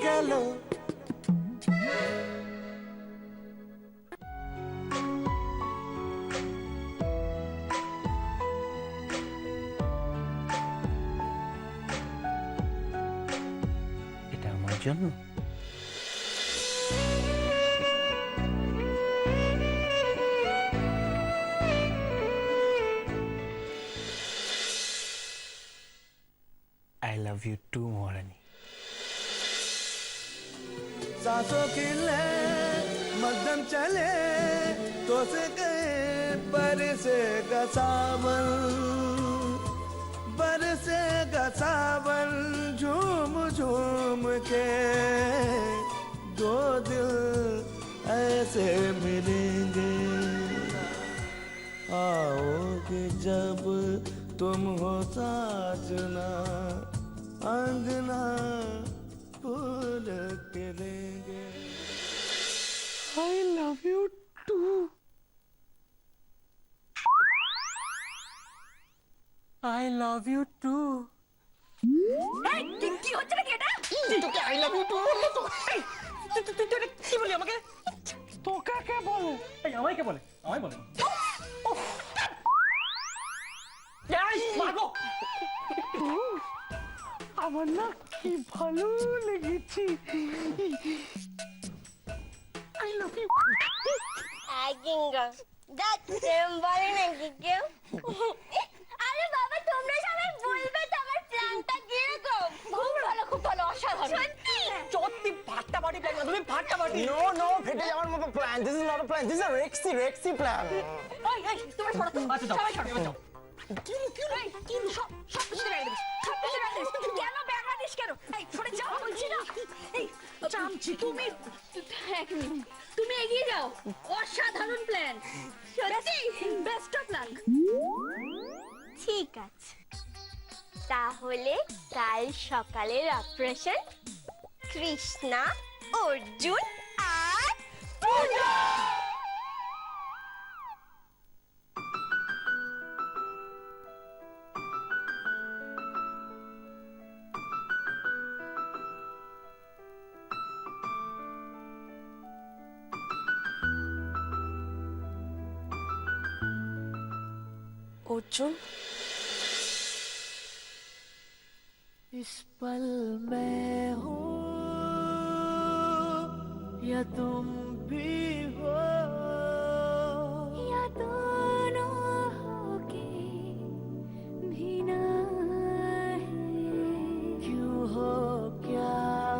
গেল। এটা আমার জন্য। I love you too, Morani. सांसों की ले मध्यम चले तो से गए बरसेगा सावन झूम झूम के दो दिल ऐसे मिलेंगे आओगे जब तुम हो साजना अंगना फूल के लेंगे। I love you too. I love you too. কি হচ্ছে নাকি এটা? তোকে I love you too বললো তো? তুই কি বলি আমাকে? তোকে কে বলে? আমায় কে বলে? আমায় বলে। মাগো আমার না কি ভালো লেগেছে। I love you. আইগিঙ্গা যাচ্ছেন বলে নাকি কেউ? আরে বাবা তোমরা সবাই বলবে তো আমার প্ল্যানটা কিরকম? খুব ভালো অসাধারণ। সত্যি সত্যি ফাটাফাটি প্ল্যান তুমি ফাটাফাটি। No, ফেটে যাওয়ার মতো plan. This is not a plan. This is a Rexy plan. এই তোমরা সরো তো। আচ্ছা যাও। সবাই সরো। এবার যাও। কি সব কিছু রেখে দিস। সব কিছু রেখে দিস। কেন বাংলাদেশ কেন? এই সরে যাও বলছি না। এই চামচি তুমি এক মিনিট তুমি এগিয়ে যাও। অসাধারণ প্ল্যান। সত্যি বেস্ট অফ লাক। ঠিক আছে তাহলে কাল সকালের অপারেশন কৃষ্ণা অর্জুন আর পূজা। অর্জুন इस पल मैं हूँ या तुम भी हो या दोनों होके भी ना है। क्यों हो क्या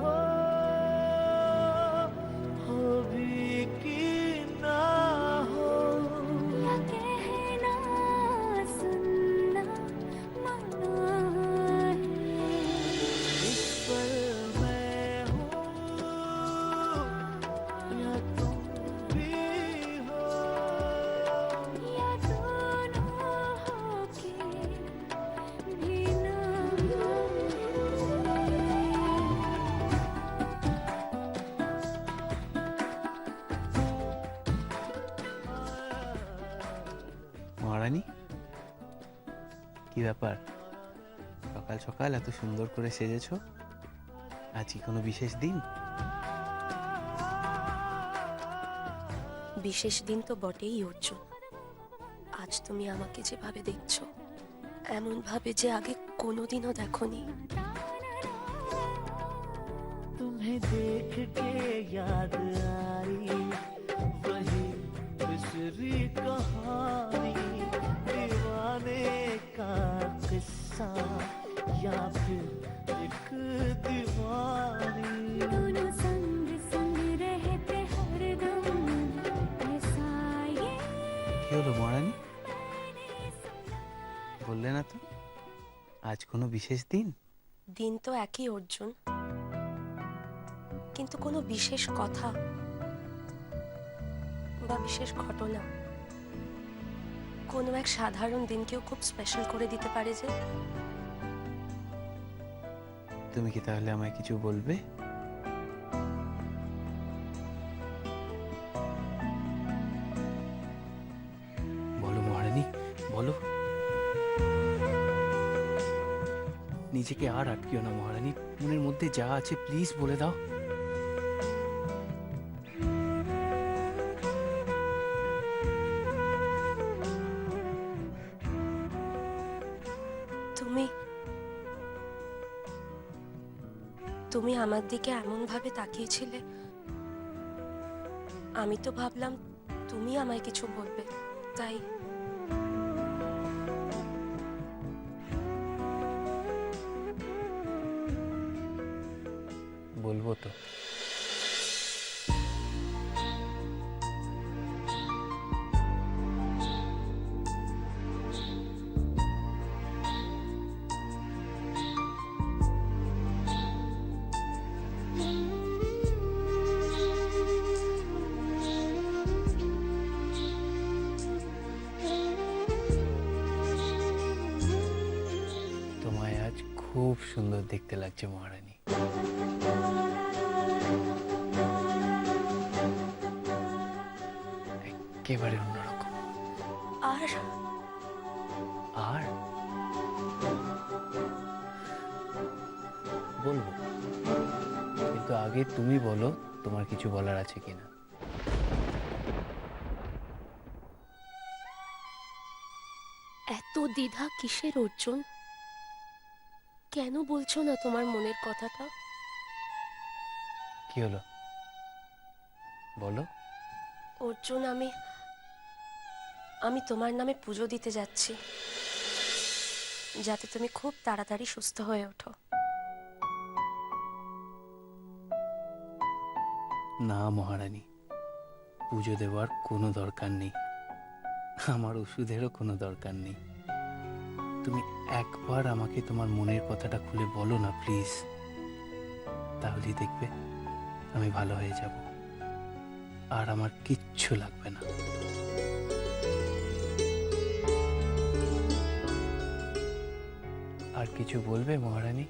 हो भी कि ना हो या कहना सुनना मना है। इस पल मैं हूँ या तुम भी हो या दोनों होके भी ना हो। মহারানী কি ব্যাপার সকাল সকাল এত সুন্দর করে সেজেছো আজ কি কোনো বিশেষ দিন? বিশেষ দিন তো বটেই অর্জুন। আজ তুমি আমাকে যেভাবে দেখছো এমন ভাবে যে আগে কোনোদিনও দেখোনি। तुम्हें देख के याद आई वही पिछली कहानी दीवाने का किस्सा या फिर एक दीवानी। दोनों संग संग रहते हरदम ऐसा ये কি হলো মহারানী বললে না তো আজ কোনো বিশেষ দিন? দিন তো একই অর্জুন, কিন্তু কোনো বিশেষ কথা বা বিশেষ ঘটনা কোনো এক সাধারণ দিনকেও খুব স্পেশাল করে দিতে পারে যে। তুমি কি তাহলে আমায় কিছু বলবে? বলো মহারানী বলো। নিজেকে আর আটকিও না মহারানী, মনের মধ্যে যা আছে প্লিজ বলে দাও। তুমি তুমি আমার দিকে এমন ভাবে তাকিয়েছিলে, আমি তো ভাবলাম তুমি আমায় কিছু বলবে, তাই বলবো তো। তোমায় আজ খুব সুন্দর দেখতে লাগছে মহারানী। একেবারে অন্যরকম। আর আর বলবো, কিন্তু আগে তুমি বলো তোমার কিছু বলার আছে কিনা। এত দ্বিধা কিসের অর্জুন? কেন বলছো না তোমার মনের কথাটা? কি হলো বলো। অর্জুন, আমি তোমার নামে পুজো দিতে যাচ্ছি, যাতে তুমি খুব তাড়াতাড়ি সুস্থ হয়ে ওঠো। না মহারানী, পুজো দেওয়ার কোনো দরকার নেই, আমার ওষুধেরও কোনো দরকার নেই। তুমি একবার আমাকে তোমার মনের কথাটা খুলে বলো না প্লিজ, তাহলেই দেখবে আমি ভালো হয়ে যাব, আর আমার কিচ্ছু লাগবে না। আর কিছু বলবে মহারানী?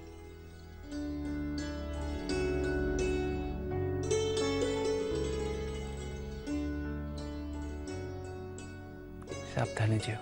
সাবধানে যেও।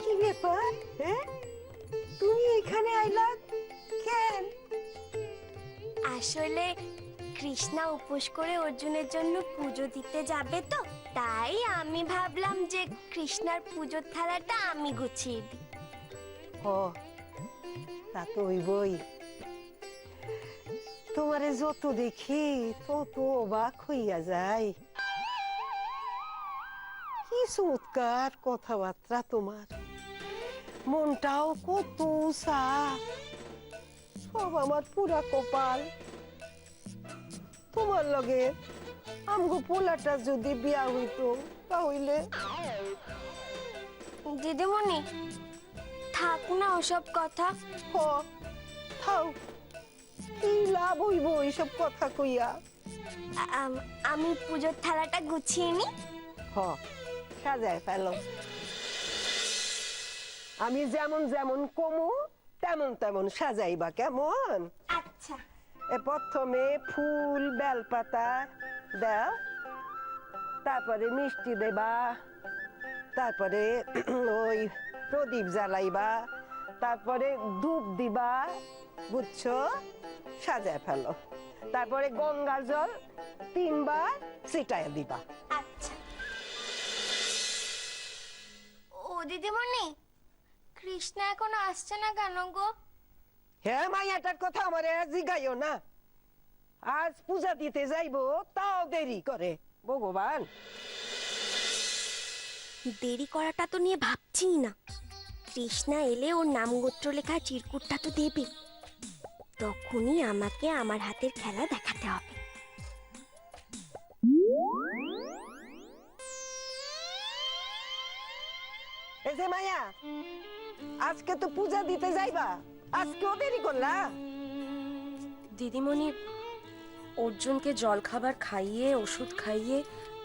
কি ব্যাপার? হ্যাঁ, তুমি এখানে আইলা কেন? আসলে কৃষ্ণা উপোস করে অর্জুনের জন্য পুজো দিতে যাবে তো, তাই আমি ভাবলাম যে কৃষ্ণার পুজোর থালাটা আমি গুছিয়ে দিই। ও, তা তো হইবই। তোমারে যত দেখি তত অবাক হইয়া যায়। কি চমৎকার কথাবার্তা তোমার, মনটাও কত উঁচা, সব আমার পুরা কপাল। তোমার লগে আমগো পোলাটা যদি বিয়া হইতো তাহলে। দিদিমণি, থাক না ওসব কথা। হ, থাও, কি লাভ হইব এইসব কথা কইয়া? আমি পুজোর থালাটা গুছিয়ে নি। হ, সাজায় ফেলো। আমি যেমন যেমন কমু তেমন তেমন সাজাইবা, কেমন? আচ্ছা। প্রথমে ফুল বেলপাতা দাও, তারপরে মিষ্টি দেবা, তারপরে ওই প্রদীপ জ্বালাইবা, তারপরে ধূপ দিবা, বুঝছো? সাজায় ফেলো। তারপরে গঙ্গা জল 3 বার ছিটায় দিবা। আচ্ছা। ও দিদিমণি, কৃষ্ণা এখনো আসছে না কেন গো? হ্যাঁ, মাইয়াটার কথা আমার জিগাইও না। আজ পূজা দিতে যাইবো তাও দেরি করে, ভগবান। দেরি করাটা তো নিয়ে ভাবছি না। কৃষ্ণা এলে ওর নাম গোত্র লেখা চিরকুটটা তো দেবে, তখনই আমাকে আমার হাতের খেলা দেখাতে হবে। এই যে মায়া, আজকে তো পূজা দিতে যাইবা, আজকেও দেরি করলা? দিদিমণি, অর্জুনকে জল খাবার খাইয়ে ওষুধ খাইয়ে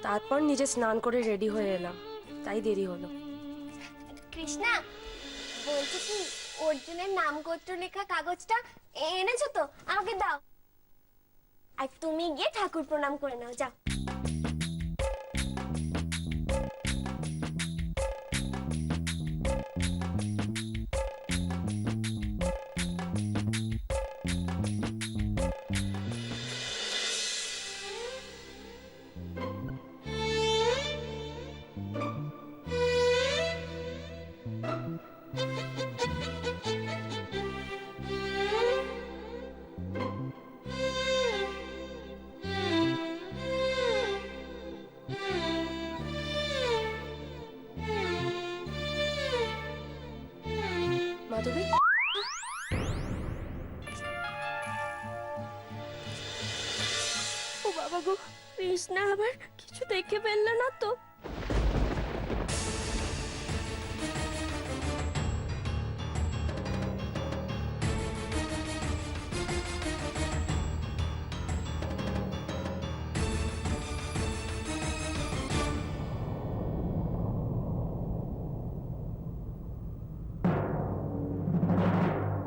তারপর নিজে স্নান করে রেডি হয়ে এলাম, তাই দেরি হলো। কৃষ্ণা, বলছি কি, অর্জুনের নাম গোত্র লেখা কাগজটা এনেছো তো? আমাকে দাও, আর তুমি গিয়ে ঠাকুর প্রণাম করে নাও, যাও। মাধবী, ও বাবা গো, কৃষ্ণা আবার কিছু দেখে ফেললো না তো?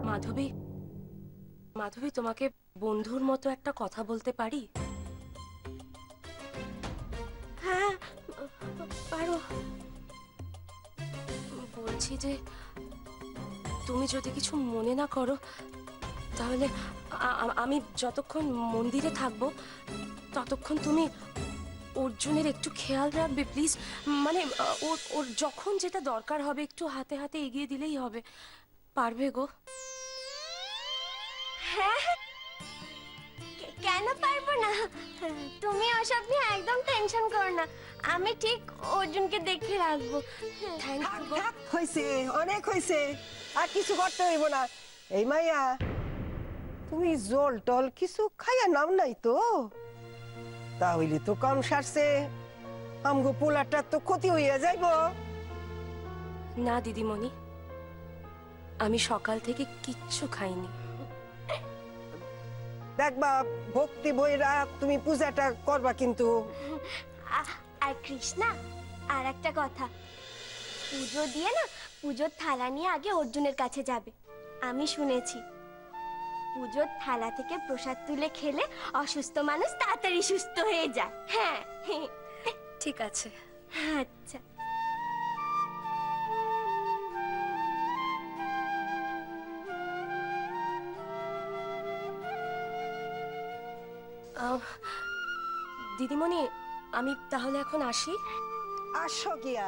মাধবী, মাধবী, তোমাকে বন্ধুর মতো একটা কথা বলতে পারি? হ্যাঁ, পারো। বলছি যে তুমি যদি কিছু মনে না করো, তাহলে আমি যতক্ষণ মন্দিরে থাকবো ততক্ষণ তুমি অর্জুনের একটু খেয়াল রাখবে প্লিজ। মানে ওর যখন যেটা দরকার হবে একটু হাতে হাতে এগিয়ে দিলেই হবে, পারবে গো? হ্যাঁ, কেন পারবো না? তুমি ওসব নিয়ে একদম টেনশন করো না, আমি ঠিক অর্জুনকে দেখে রাখবো। থ্যাংক ইউ গো। হয়েছে, অনেক হয়েছে, আর কিছু করতে হইব না। এই মাইয়া, তুমি জল টল কিছু খাইয়া নাও নাই তো? তাহলে তো কম সারছে, আমগো পোলাটা তো ক্ষতি হইয়া যাইব। না দিদিমণি, আমি সকাল থেকে কিচ্ছু খাইনি। দেখবা ভক্তি বইরা তুমি পূজাটা করবা কিন্তু। আর কৃষ্ণা, আর একটা কথা, পুজো দিয়ে না, পুজোর থালা নিয়ে আগে অর্জুনের কাছে যাবে। আমি শুনেছি পুজোর থালা থেকে প্রসাদ তুলে খেলে অসুস্থ মানুষ তাড়াতাড়ি সুস্থ হয়ে যায়। হ্যাঁ, ঠিক আছে। আচ্ছা। দিদিমণি, আমি তাহলে এখন আসি। আসো গিয়া।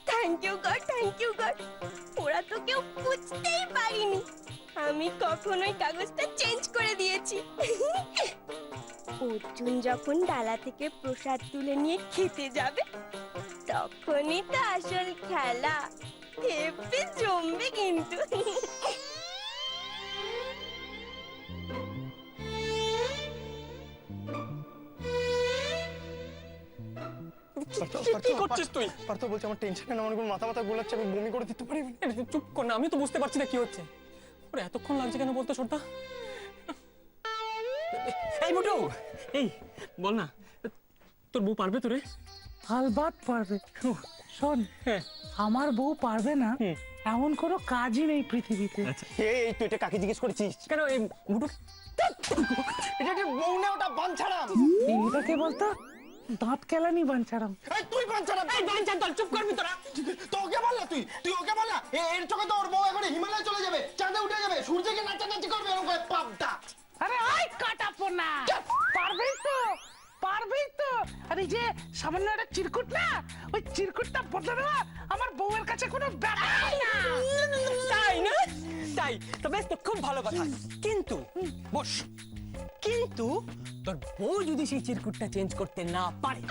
Thank you God, thank you God. ওরা তো কেউ বুঝতেই পারিনি আমি কখনোই কাগজটা চেঞ্জ করে দিয়েছি। অর্জুন যখন ডালা থেকে প্রসাদ তুলে নিয়ে খেতে যাবে, তখনই তো আসল খেলা হেব্বি জমবে কিন্তু। কি করছিস তুই? পার্থ বলছে আমার টেনশনে না, আমার কোনো মাথা মাথা গোলাচ্ছে, আমি বমি করে দিতে পারি। চুপ কর না, আমি তো বুঝতে পারছি না কি হচ্ছে। ওর এতক্ষণ লাগছে কেন বলতো সর্দা? এই মুটু, এই বল না, তোর বউ পারবে তো রে? আলবাত পারবে। শোন, আমার বউ পারবে না এমন কোনো কাজই নেই পৃথিবীতে। এই তুই এটা কাকে জিজ্ঞেস করেছিস? কেন এই মুটু? এটা কি বউ না, ওটা বাঞ্ছারাম। এটাকে বলতো দাঁত কেলানি বাঞ্ছারাম। এই তুই বাঞ্ছারাম। এই বাঞ্চান তোর, চুপ করবি তোরা। তো ওকে বল না, তুই ওকে বল না। এর চোখে তো ওর বউ এখন হিমালয় চলে যাবে, চাঁদে উঠে যাবে, সূর্যকে নাচানাচি করবে, এরকম করে পাবদা। আরে আই কাটা পোনা, পারবেই তো, পারবেই তো। আরে যে সামান্য একটা চিরকুট না, ওই চিরকুটটা বদলে দেওয়া আমার বউয়ের কাছে কোনো ব্যাপার না। তাই না? তাই তো বেশ তো খুব ভালো কথা, কিন্তু বস, কিন্তু তোর বউ যদি সেই চিরকুটটা চেঞ্জ করতে না পারে,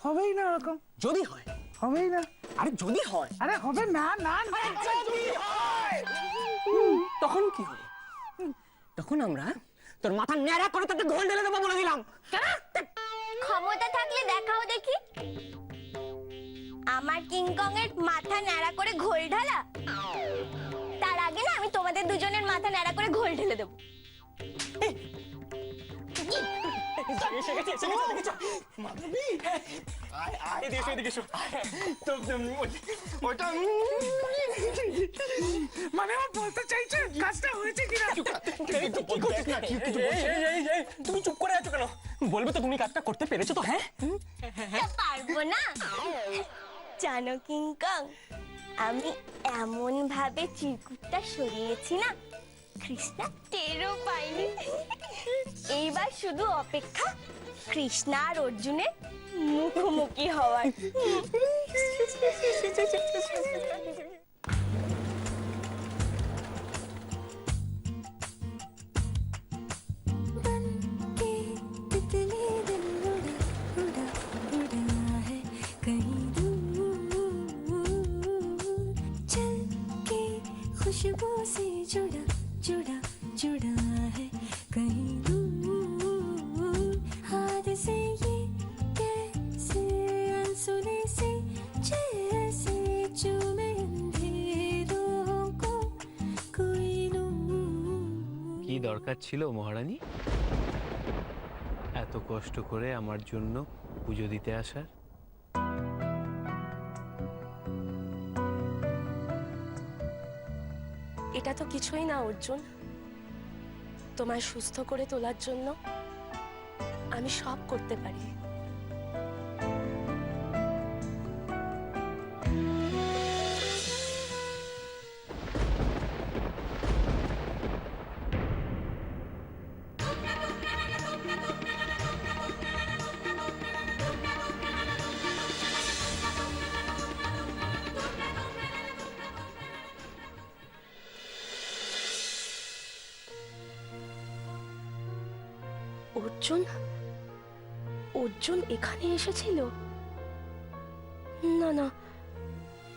হবেই না ওরকম, যদি হয়, হবেই না। আরে যদি হয়, আরে হবে না না না। যদি হয়, তখন কি হবে? তখন আমরা তোর মাথা ন্যাড়া করে তাতে ঘোল ঢেলে দেবো বলে দিলাম। ক্ষমতা থাকলে দেখাও দেখি আমার কিংকং এর মাথা ন্যাড়া করে ঘোল ঢালা। তার আগে না আমি তোমাদের দুজনের মাথা ন্যাড়া করে ঘোল ঢেলে দেবো। মানে ও বলতে চাইছে কাজটা হয়েছে কিনা। তুমি চুপ করে আছো কেন? বলবে তো তুমি কাজটা করতে পেরেছো তো? হ্যাঁ, তা পারবো না জানো কিংকং, আমি এমন ভাবে চিরকুটটা সরিয়েছি না কৃষ্ণা টেরও পাইনি। এইবার শুধু অপেক্ষা কৃষ্ণা আর অর্জুনের মুখোমুখি হওয়ার। खुशबू से जुड़ा जुड़ा जुड़ा है कहीं दूर हाथ से ये कैसे अनसुने से जैसे चूमे अंधेरों को कोई नूर। কি দরকার ছিল মহারানী এত কষ্ট করে আমার জন্য পুজো দিতে আসার? এটা তো কিছুই না অর্জুন, তোমায় সুস্থ করে তোলার জন্য আমি সব করতে পারি। অর্জুন, অর্জুন এখানে এসেছিল? না না,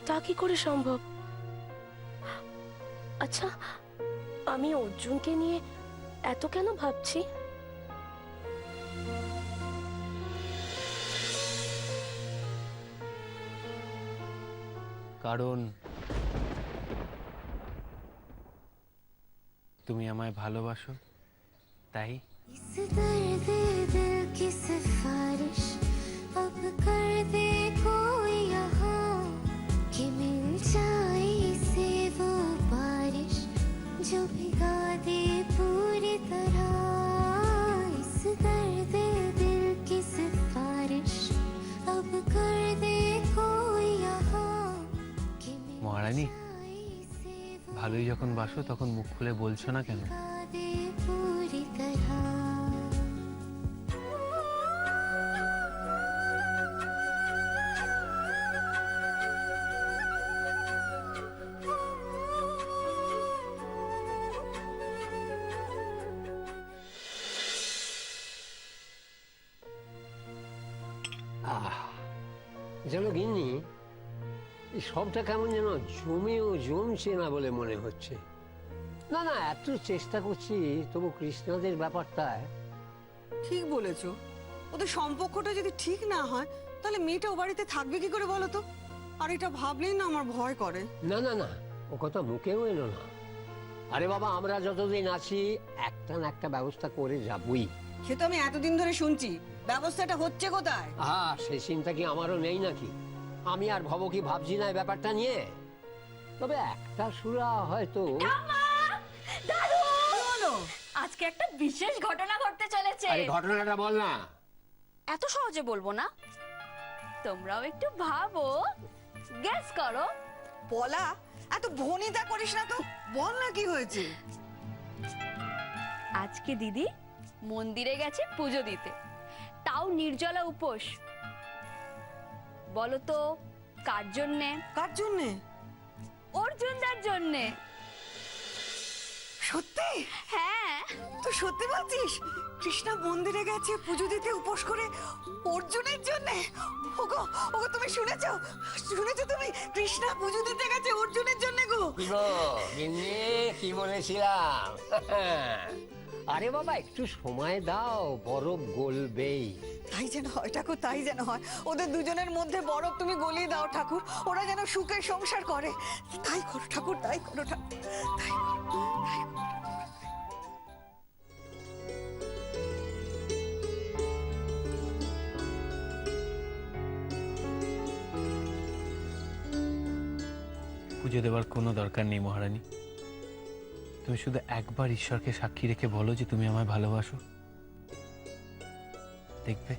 তা কি করে সম্ভব? আচ্ছা, আমি অর্জুনকে নিয়ে এত কেন ভাবছি? কারণ তুমি আমায় ভালোবাসো, তাই। इस दर्द दिल की सिफारिश अब कर दे कोई यहाँ कि मिल जाए इसे वो बारिश जो भिगा दे पूरी तरह। इस दर्द दिल की सिफारिश अब कर दे कोई यहाँ कि मिल মহারানী, जाए इसे वो ভালোই যখন বাসো তখন মুখ খুলে বলছো না কেন? भिगा दे पूरी तरह। জানো গিন্নি, এই সবটা কেমন যেন জমেও জমছে না বলে মনে হচ্ছে। না না, এত চেষ্টা করছি তবু কৃষ্ণাদের ব্যাপারটায়। ঠিক বলেছো, ওদের সম্পর্কটা যদি ঠিক না হয় তাহলে মেয়েটা ও বাড়িতে থাকবে কি করে বলো তো? আর এটা ভাবলেই না আমার ভয় করে। না না না, ও কথা মুখেও এলো না। আরে বাবা, আমরা যতদিন আছি একটা না একটা ব্যবস্থা করে যাবই। সে তো আমি এতদিন ধরে শুনছি, ব্যবস্থাটা হচ্ছে কোথায়? সেই চিন্তা কি আমারও নেই নাকি? আমি আর ভব কি ভাবছি না এই ব্যাপারটা নিয়ে? তবে একটা সুরা হয়তো। আজকে একটা বিশেষ ঘটনা ঘটতে চলেছে। আরে ঘটনাটা বল না। এত সহজে বলবো না, তোমরাও একটু ভাবো, গেস করো। বলা এত ভনিতা করিস না তো, বল না কি হয়েছে। আজকে দিদি মন্দিরে গেছে পুজো দিতে, তাও নির্জলা উপোস। বলো তো কার জন্যে? কার জন্যে? অর্জুনদার জন্যে। সত্যি? হ্যাঁ তুই সত্যি বলছিস? কৃষ্ণা মন্দিরে গেছে পুজো দিতে উপোস করে অর্জুনের জন্য? ওগো ওগো, তুমি শুনেছো? শুনেছো তুমি? কৃষ্ণা পুজো দিতে গেছে অর্জুনের জন্য গো। কি গো গিন্নি, কি বলেছিলাম? আরে বাবা, একটু সময় দাও, বরফ গলবেই। তাই যেন হয় ঠাকুর, তাই যেন হয়। ওদের দুজনের মধ্যে বরফ তুমি গলিয়ে দাও ঠাকুর, ওরা যেন সুখে সংসার করে। তাই করো ঠাকুর, তাই করো ঠাকুর, তাই করো, তাই করো। পুজো দেওয়ার কোনো দরকার নেই মহারানী। তুমি শুধু একবার ঈশ্বরকে সাক্ষী রেখে বলো যে তুমি আমায় ভালোবাসো, দেখবে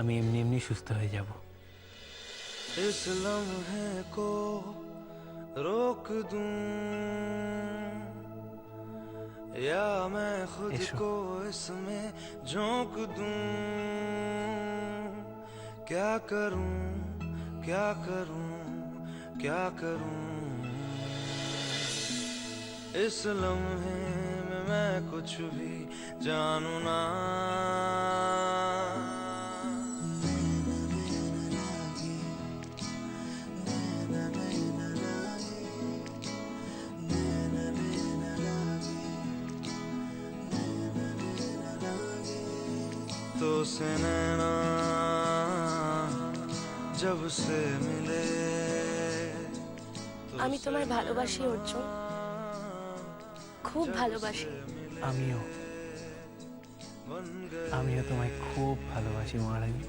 আমি এমনি এমনি সুস্থ হয়ে যাব। इस लम्हे को रोक दूं या मैं खुद को इसमें झोंक दूं, क्या करूं क्या करूं क्या करूं, इस लम्हे में मैं कुछ भी जानू ना। तो से नैना जब से मिले, আমি তোমায় ভালোবাসি অর্জুন, খুব ভালোবাসি। আমিও তোমায় খুব ভালোবাসি মহারানী।